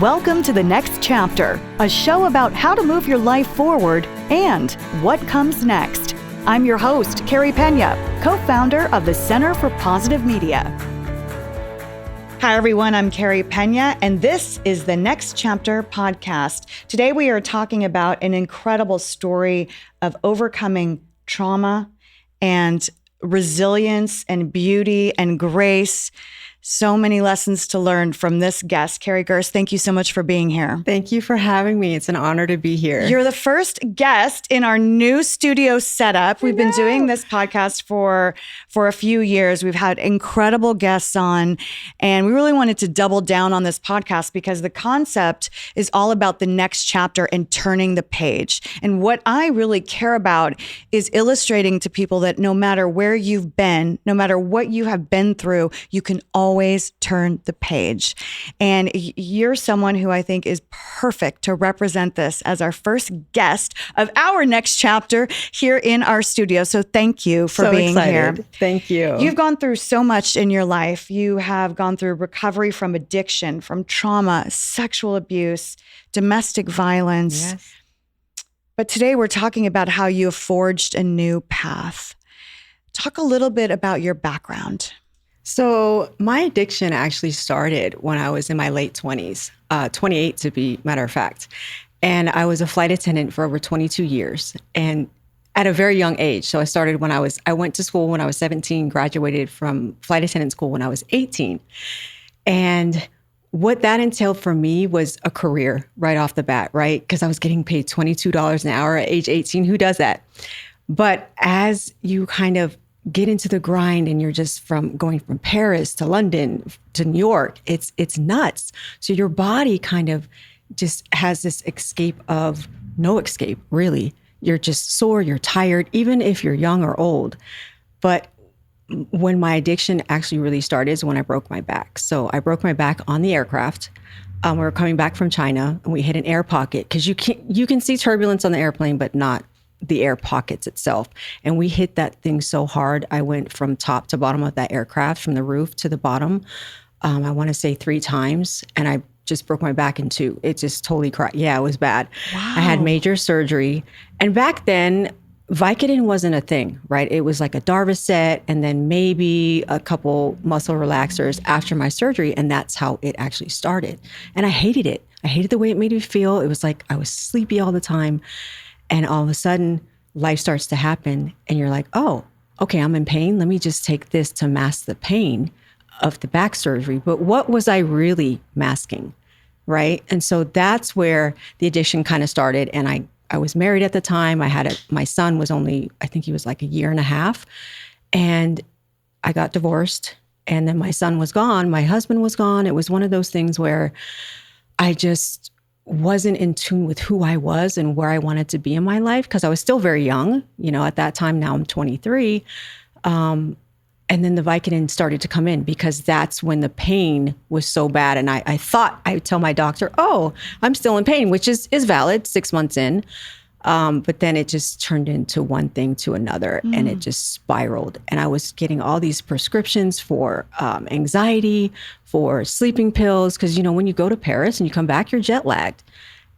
Welcome to The Next Chapter, a show about how to move your life forward and what comes next. I'm your host, Carey Pena, co-founder of the Center for Positive Media. Hi, everyone. I'm Carey Pena, and this is the Next Chapter podcast. Today, we are talking about an incredible story of overcoming trauma and resilience and beauty and grace. So many lessons to learn from this guest, Carey Gerst. Thank you so much for being here. Thank you for having me. It's an honor to be here. You're the first guest in our new studio setup. We've been doing this podcast for a few years. We've had incredible guests on, and we really wanted to double down on this podcast because the concept is all about the next chapter and turning the page. And what I really care about is illustrating to people that no matter where you've been, no matter what you have been through, you can always turn the page. And you're someone who I think is perfect to represent this as our first guest of our next chapter here in our studio. So thank you for being here. Thank you. You've gone through so much in your life. You have gone through recovery from addiction, from trauma, sexual abuse, domestic violence. Yes. But today we're talking about how you have forged a new path. Talk a little bit about your background. So my addiction actually started when I was in my late 20s, 28 to be matter of fact. And I was a flight attendant for over 22 years and at a very young age. So I went to school when I was 17, graduated from flight attendant school when I was 18. And what that entailed for me was a career right off the bat, right? Because I was getting paid $22 an hour at age 18. Who does that? But as you kind of get into the grind and you're just going from Paris to London to New York, it's nuts. So your body kind of just has this no escape, really. You're just sore, you're tired, even if you're young or old. But when my addiction actually really started is when I broke my back. So I broke my back on the aircraft. We were coming back from China and we hit an air pocket because you can see turbulence on the airplane, but not the air pockets itself. And we hit that thing so hard. I went from top to bottom of that aircraft, from the roof to the bottom. I want to say 3 times. And I just broke my back in 2. It just totally cracked. Yeah, it was bad. Wow. I had major surgery. And back then, Vicodin wasn't a thing, right? It was like a Darvocet and then maybe a couple muscle relaxers after my surgery. And that's how it actually started. And I hated it. I hated the way it made me feel. It was like I was sleepy all the time. And all of a sudden, life starts to happen and you're like, oh, okay, I'm in pain. Let me just take this to mask the pain of the back surgery. But what was I really masking, right? And so that's where the addiction kind of started. And I was married at the time. My son was only, I think he was like a year and a half. And I got divorced. And then my son was gone. My husband was gone. It was one of those things where I just wasn't in tune with who I was and where I wanted to be in my life because I was still very young, at that time. Now I'm 23. And then the Vicodin started to come in because that's when the pain was so bad. And I thought I would tell my doctor, oh, I'm still in pain, which is valid 6 months in. But then it just turned into one thing to another and it just spiraled. And I was getting all these prescriptions for anxiety, for sleeping pills. Because, when you go to Paris and you come back, you're jet lagged.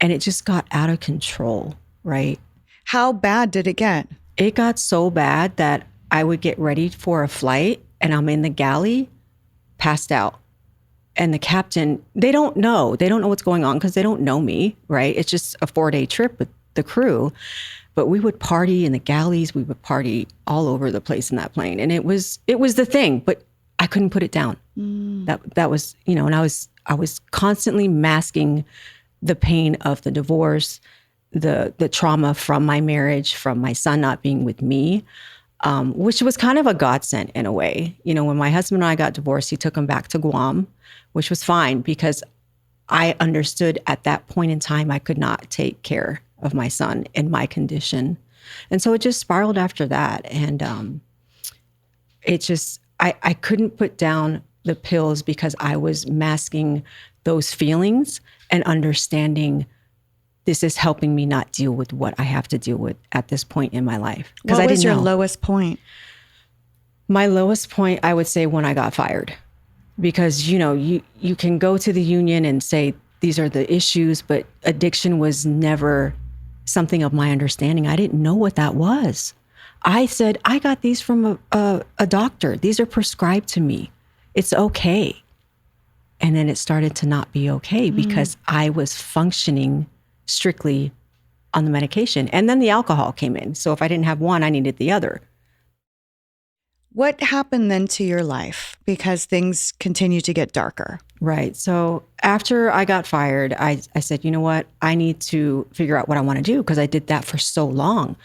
And it just got out of control, right? How bad did it get? It got so bad that I would get ready for a flight and I'm in the galley, passed out. And the captain, they don't know what's going on because they don't know me, right? It's just a 4-day trip with the crew, but we would party in the galleys. We would party all over the place in that plane. And it was the thing, but I couldn't put it down. That was, and I was constantly masking the pain of the divorce, the trauma from my marriage, from my son not being with me, which was kind of a godsend in a way. When my husband and I got divorced, he took him back to Guam, which was fine because I understood at that point in time, I could not take care of my son in my condition. And so it just spiraled after that. And I couldn't put down the pills because I was masking those feelings and understanding this is helping me not deal with what I have to deal with at this point in my life. What was your lowest point? My lowest point, I would say, when I got fired. Because, you can go to the union and say, these are the issues, but addiction was never something of my understanding. I didn't know what that was. I said, I got these from a doctor. These are prescribed to me. It's okay. And then it started to not be okay because I was functioning strictly on the medication. And then the alcohol came in. So if I didn't have one, I needed the other. What happened then to your life? Because things continue to get darker. Right. So after I got fired, I said, you know what? I need to figure out what I want to do because I did that for so long.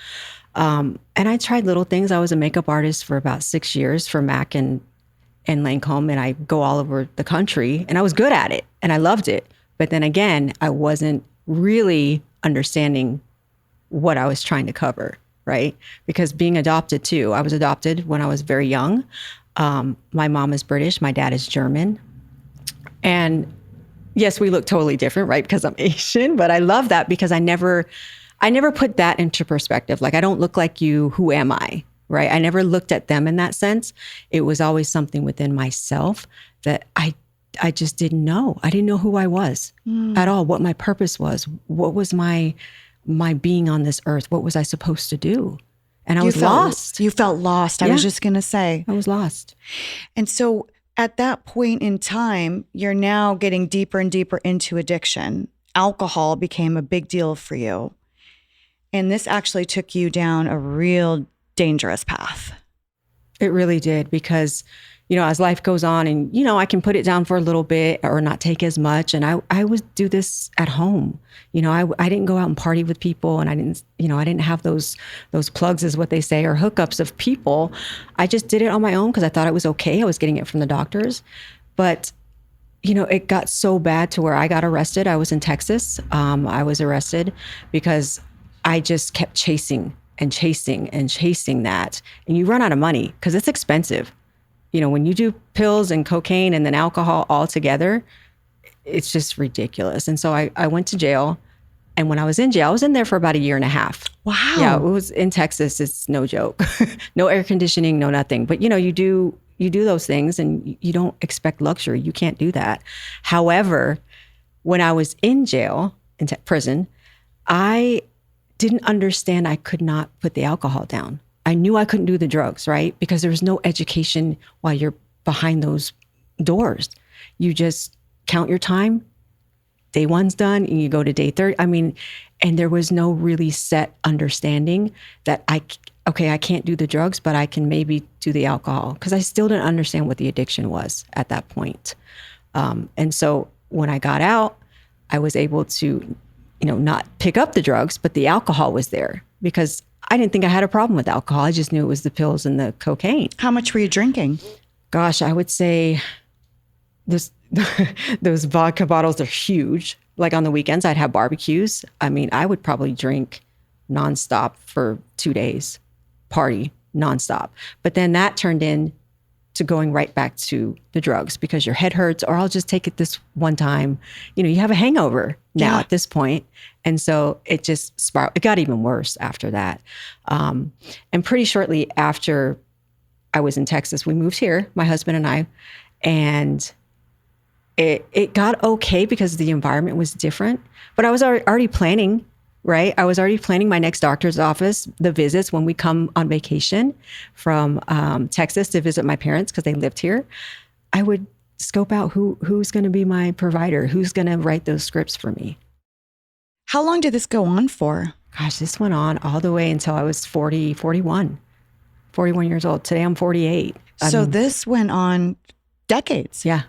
And I tried little things. I was a makeup artist for about 6 years for Mac and Lancome, and I go all over the country, and I was good at it and I loved it. But then again, I wasn't really understanding what I was trying to cover, right? Because being adopted too, I was adopted when I was very young. My mom is British, my dad is German. And yes, we look totally different, right? Because I'm Asian, but I love that because I never put that into perspective. Like, I don't look like you, who am I? Right? I never looked at them in that sense. It was always something within myself that I just didn't know. I didn't know who I was at all, what my purpose was, what was my being on this earth, what was I supposed to do? And I was lost. You felt lost. I was just going to say. I was lost. And so at that point in time, you're now getting deeper and deeper into addiction. Alcohol became a big deal for you. And this actually took you down a real dangerous path. It really did because, as life goes on and, I can put it down for a little bit or not take as much. And I would do this at home. I didn't go out and party with people and I didn't have those plugs is what they say or hookups of people. I just did it on my own because I thought it was okay. I was getting it from the doctors. But, it got so bad to where I got arrested. I was in Texas. I was arrested because I just kept chasing and chasing that. And you run out of money because it's expensive. When you do pills and cocaine and then alcohol all together, it's just ridiculous. And so I went to jail. And when I was in jail, I was in there for about 1.5 years. Wow. Yeah, it was in Texas. It's no joke. No air conditioning, no nothing. But, you do those things and you don't expect luxury. You can't do that. However, when I was in jail, in prison, I didn't understand I could not put the alcohol down. I knew I couldn't do the drugs, right? Because there was no education while you're behind those doors. You just count your time. Day 1's done and you go to day 30. And there was no really set understanding that I can't do the drugs, but I can maybe do the alcohol because I still didn't understand what the addiction was at that point. And so when I got out, I was able to not pick up the drugs, but the alcohol was there because I didn't think I had a problem with alcohol. I just knew it was the pills and the cocaine. How much were you drinking? Gosh, I would say those vodka bottles are huge. Like on the weekends, I'd have barbecues. I would probably drink nonstop for 2 days, party nonstop. But then that turned into going right back to the drugs because your head hurts, or I'll just take it this one time. You have a hangover now at this point. And so it just spiraled. It got even worse after that. And pretty shortly after I was in Texas, we moved here, my husband and I, and it got okay because the environment was different. But I was already planning, right? I was already planning my next doctor's office, the visits when we come on vacation from Texas to visit my parents because they lived here. I would scope out who's going to be my provider, who's going to write those scripts for me. How long did this go on for? Gosh, this went on all the way until I was 41 years old. Today I'm 48. So this went on decades. Yeah,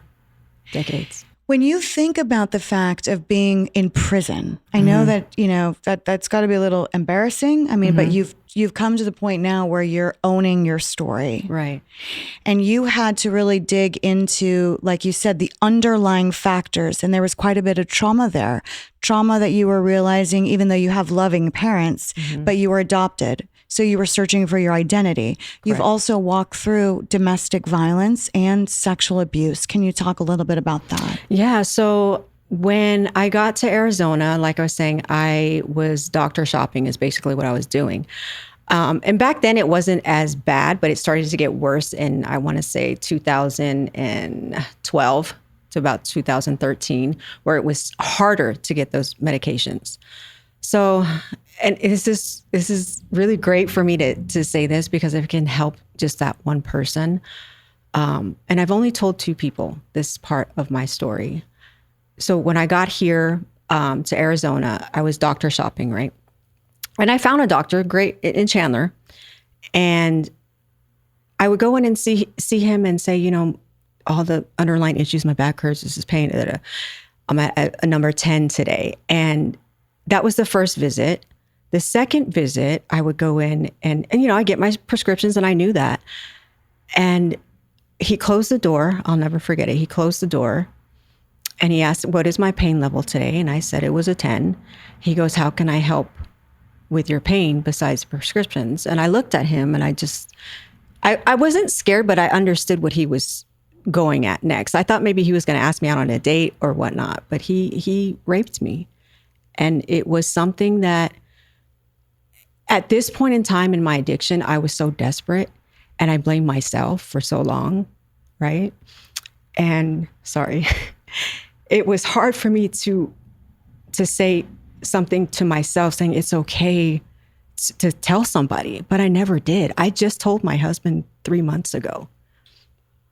decades. When you think about the fact of being in prison, I know that that's got to be a little embarrassing. But you've come to the point now where you're owning your story. Right. And you had to really dig into, like you said, the underlying factors. And there was quite a bit of trauma there. Trauma that you were realizing, even though you have loving parents, but you were adopted. So you were searching for your identity. You've also walked through domestic violence and sexual abuse. Can you talk a little bit about that? Yeah. So when I got to Arizona, like I was saying, I was doctor shopping is basically what I was doing. And back then it wasn't as bad, but it started to get worse in, I want to say 2012, to about 2013, where it was harder to get those medications. So, and this is really great for me to say this, because if it can help just that one person. And I've only told 2 people this part of my story. So when I got here to Arizona, I was doctor shopping, right? And I found a doctor, great, in Chandler. And I would go in and see him and say, all the underlying issues, my back hurts, this is pain. I'm at a number 10 today. And that was the first visit. The second visit, I would go in and I get my prescriptions, and I knew that. And he closed the door. I'll never forget it. He closed the door and he asked, what is my pain level today? And I said it was a 10. He goes, how can I help with your pain besides prescriptions? And I looked at him and I wasn't scared, but I understood what he was going at next. I thought maybe he was going to ask me out on a date or whatnot, but he raped me. And it was something that at this point in time in my addiction, I was so desperate and I blamed myself for so long, right? And sorry, it was hard for me to say something to myself, saying it's okay to tell somebody, but I never did. I just told my husband 3 months ago.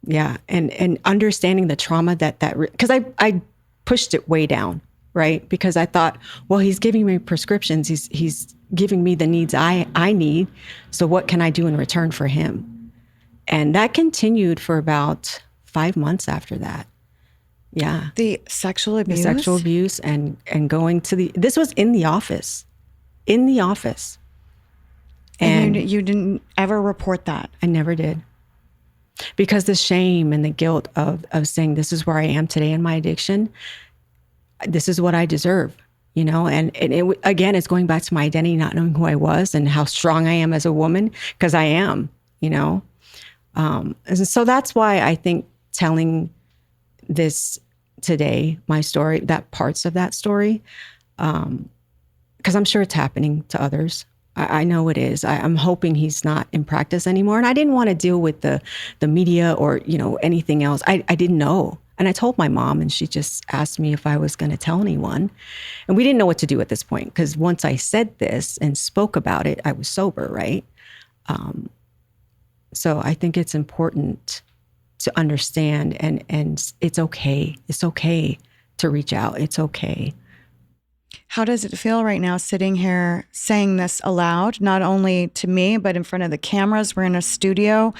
Yeah. And understanding the trauma because I pushed it way down, right? Because I thought, well, he's giving me prescriptions. He's giving me the needs I need. So what can I do in return for him? And that continued for about 5 months after that. Yeah. The sexual abuse? The sexual abuse and going to this was in the office. In the office. And you didn't ever report that? I never did. Because the shame and the guilt of saying, this is where I am today in my addiction. This is what I deserve, and again, it's going back to my identity, not knowing who I was and how strong I am as a woman, because I am, and so that's why I think telling this today, my story, that parts of that story, because I'm sure it's happening to others. I know it is. I'm hoping he's not in practice anymore. And I didn't want to deal with the media or, anything else. I didn't know. And I told my mom, and she just asked me if I was going to tell anyone. And we didn't know what to do at this point, because once I said this and spoke about it, I was sober, right? So I think it's important to understand, and it's okay. It's okay to reach out. It's okay. How does it feel right now sitting here saying this aloud, not only to me, but in front of the cameras? We're in a studio.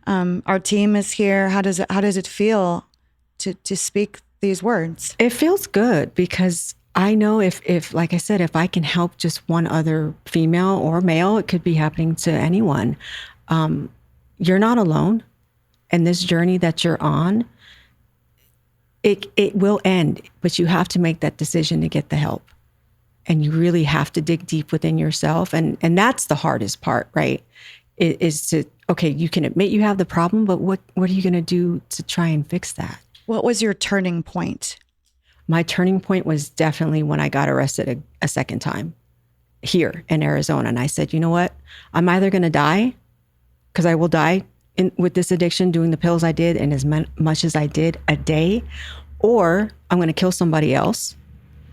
Our team is here. How does it feel to speak these words? It feels good, because I know if, like I said, if I can help just one other female or male, it could be happening to anyone. You're not alone. And this journey that you're on, it will end, but you have to make that decision to get the help. And you really have to dig deep within yourself. And that's the hardest part, right? Is to, okay, you can admit you have the problem, but what are you going to do to try and fix that? What was your turning point? My turning point was definitely when I got arrested a second time here in Arizona. And I said, you know what? I'm either going to die, because I will die with this addiction, doing the pills I did and as much as I did a day, or I'm going to kill somebody else.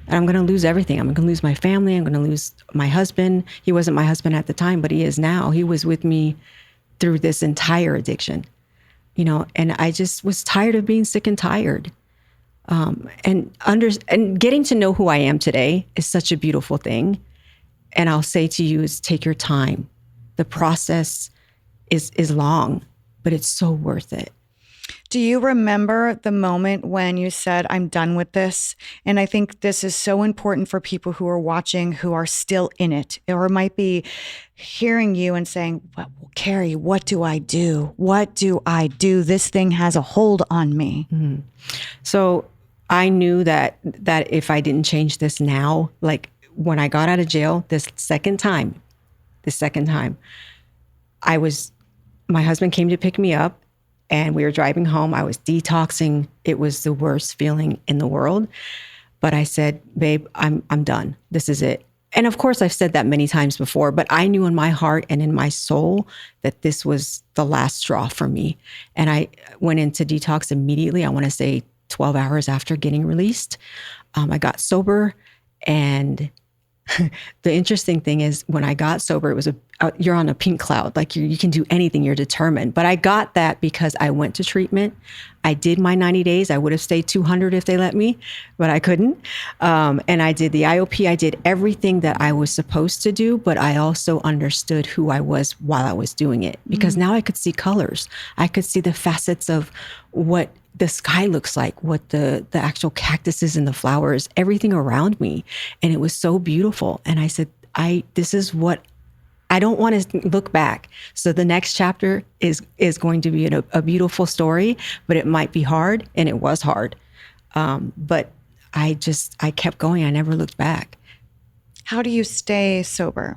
And I'm going to lose everything. I'm going to lose my family. I'm going to lose my husband. He wasn't my husband at the time, but he is now. He was with me through this entire addiction, and I just was tired of being sick and tired. And getting to know who I am today is such a beautiful thing. And I'll say to you is take your time. The process is long, but it's so worth it. Do you remember the moment when you said, I'm done with this? And I think this is so important for people who are watching, who are still in it, or might be hearing you and saying, well, Carey, what do I do? What do I do? This thing has a hold on me. Mm-hmm. So I knew that if I didn't change this now, like when I got out of jail, the second time, my husband came to pick me up. And we were driving home. I was detoxing. It was the worst feeling in the world. But I said, babe, I'm done. This is it. And of course, I've said that many times before, but I knew in my heart and in my soul that this was the last straw for me. And I went into detox immediately. I want to say 12 hours after getting released. I got sober, and the interesting thing is when I got sober, it was you're on a pink cloud. Like you can do anything. You're determined. But I got that because I went to treatment. I did my 90 days. I would have stayed 200 if they let me, but I couldn't. And I did the IOP. I did everything that I was supposed to do, but I also understood who I was while I was doing it, because now I could see colors. I could see the facets of what the sky looks like, what the actual cactuses and the flowers, everything around me. And it was so beautiful. And I said, this is what I don't want to look back. So the next chapter is going to be a beautiful story, but it might be hard, and it was hard. But I kept going. I never looked back. How do you stay sober?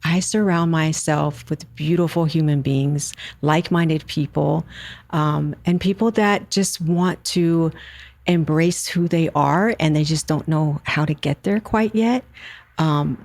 I surround myself with beautiful human beings, like-minded people, and people that just want to embrace who they are, and they just don't know how to get there quite yet. And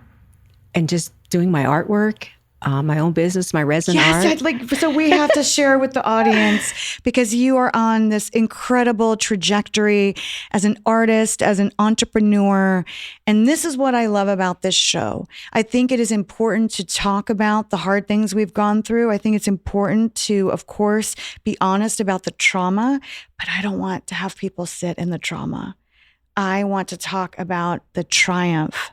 just doing my artwork, my own business, my resin art. So we have to share with the audience, because you are on this incredible trajectory as an artist, as an entrepreneur. And this is what I love about this show. I think it is important to talk about the hard things we've gone through. I think it's important to, of course, be honest about the trauma, but I don't want to have people sit in the trauma. I want to talk about the triumph.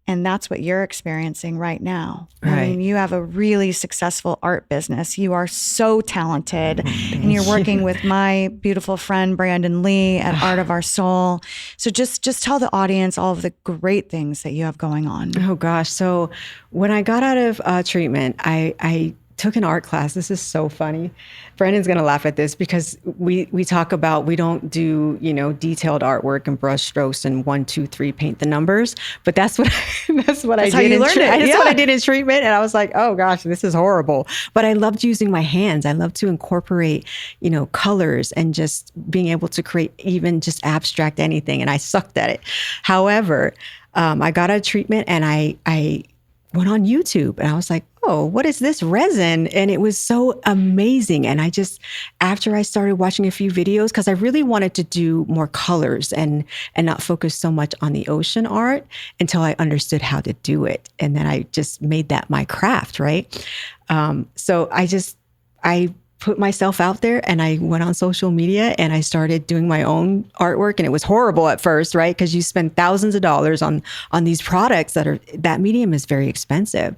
And that's what you're experiencing right now. Right. I mean, you have a really successful art business. You are so talented. And you're working with my beautiful friend, Brandon Lee, at Art of Our Soul. So just tell the audience all of the great things that you have going on. Oh, gosh. So when I got out of treatment, I took an art class. This is so funny. Brandon's going to laugh at this, because we talk about, we don't do, detailed artwork and brush strokes and 1, 2, 3 paint the numbers. But that's what I did. That's what I did in treatment. And I was like, oh gosh, this is horrible. But I loved using my hands. I loved to incorporate, colors and just being able to create even just abstract anything. And I sucked at it. However, I got out of treatment, and I went on YouTube, and I was like, oh, what is this resin? And it was so amazing. And after I started watching a few videos, because I really wanted to do more colors and not focus so much on the ocean art until I understood how to do it. And then I just made that my craft, right? So I put myself out there, and I went on social media, and I started doing my own artwork. And it was horrible at first, right? Because you spend thousands of dollars on these products that medium is very expensive.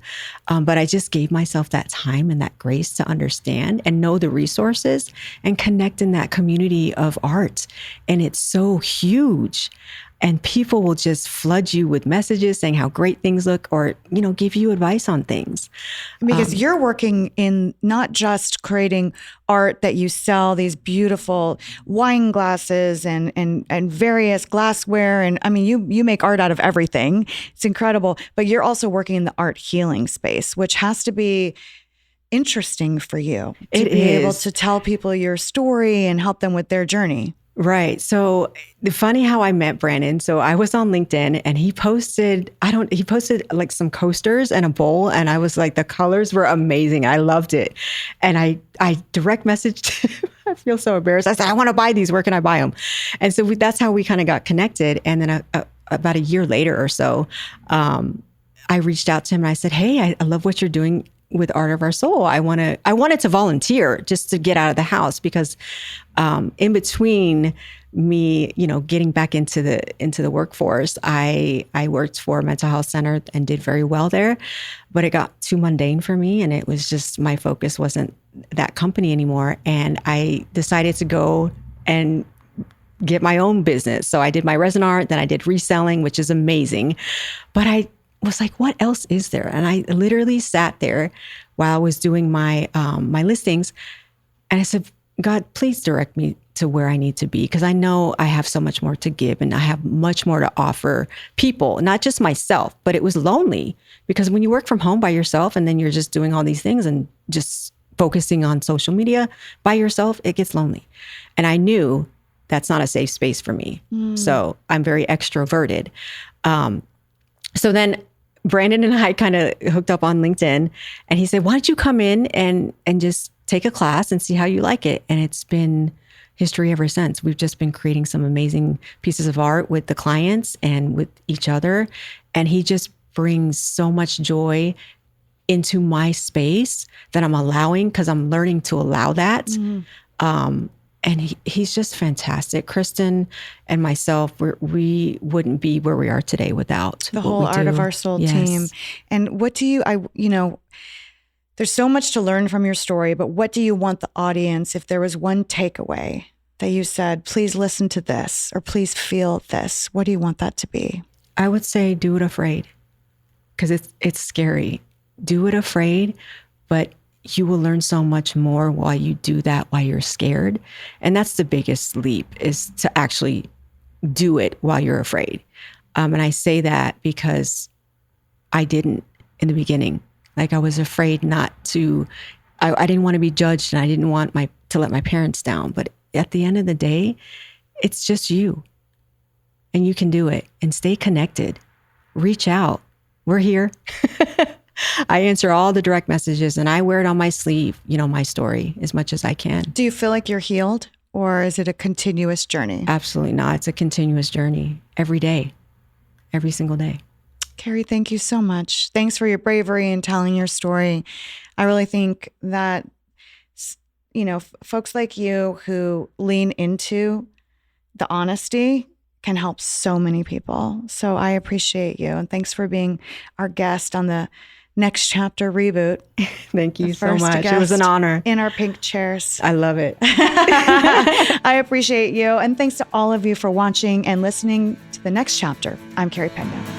But I just gave myself that time and that grace to understand and know the resources and connect in that community of art. And it's so huge. And people will just flood you with messages saying how great things look, or, give you advice on things. Because you're working in not just creating art that you sell, these beautiful wine glasses and various glassware. And I mean, you make art out of everything. It's incredible. But you're also working in the art healing space, which has to be interesting for you to be able to tell people your story and help them with their journey. Right. So funny how I met Brandon. So I was on LinkedIn, and he posted like some coasters and a bowl. And I was like, the colors were amazing. I loved it. And I direct messaged him. I feel so embarrassed. I said, I want to buy these. Where can I buy them? And so that's how we kind of got connected. And then about a year later or so, I reached out to him, and I said, hey, I love what you're doing with Art of Our Soul. I wanted to volunteer just to get out of the house, because in between me, getting back into the workforce, I worked for a mental health center and did very well there, but it got too mundane for me, and it was just, my focus wasn't that company anymore. And I decided to go and get my own business. So I did my resin art, then I did reselling, which is amazing. But I was like, what else is there? And I literally sat there while I was doing my my listings, and I said, God, please direct me to where I need to be, because I know I have so much more to give, and I have much more to offer people, not just myself. But it was lonely, because when you work from home by yourself, and then you're just doing all these things and just focusing on social media by yourself, it gets lonely. And I knew that's not a safe space for me. So I'm very extroverted. So then Brandon and I kind of hooked up on LinkedIn, and he said, why don't you come in and just take a class and see how you like it? And it's been history ever since. We've just been creating some amazing pieces of art with the clients and with each other. And he just brings so much joy into my space that I'm allowing, because I'm learning to allow that. And he's just fantastic. Kristen and myself, we wouldn't be where we are today without the whole Art of Our Soul team. And what do you, there's so much to learn from your story, but what do you want the audience, if there was one takeaway that you said, please listen to this, or please feel this, what do you want that to be? I would say do it afraid, because it's scary. Do it afraid, but you will learn so much more while you do that, while you're scared. And that's the biggest leap, is to actually do it while you're afraid. And I say that because I didn't in the beginning. Like, I was afraid not to, I didn't want to be judged, and I didn't want to let my parents down. But at the end of the day, it's just you, and you can do it. And stay connected. Reach out. We're here. I answer all the direct messages, and I wear it on my sleeve, my story, as much as I can. Do you feel like you're healed, or is it a continuous journey? Absolutely not. It's a continuous journey every day, every single day. Carey, thank you so much. Thanks for your bravery and telling your story. I really think that, folks like you who lean into the honesty can help so many people. So I appreciate you. And thanks for being our guest on the Next Chapter Reboot. Thank you so much. It was an honor. In our pink chairs. I love it. I appreciate you. And thanks to all of you for watching and listening to The Next Chapter. I'm Carey Pena.